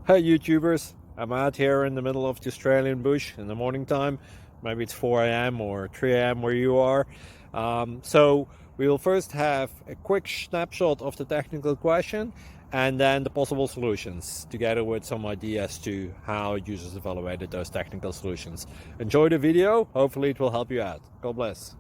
Hey YouTubers, I'm out here in the middle of the Australian bush in the morning time. Maybe it's 4 a.m. or 3 a.m. where you are. So we'll first have a quick snapshot of the technical question and then the possible solutions, together with some ideas to how users evaluated those technical solutions. Enjoy the video, hopefully it will help you out. God bless.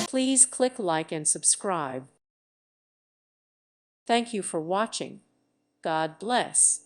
Please click like and subscribe. Thank you for watching. God bless.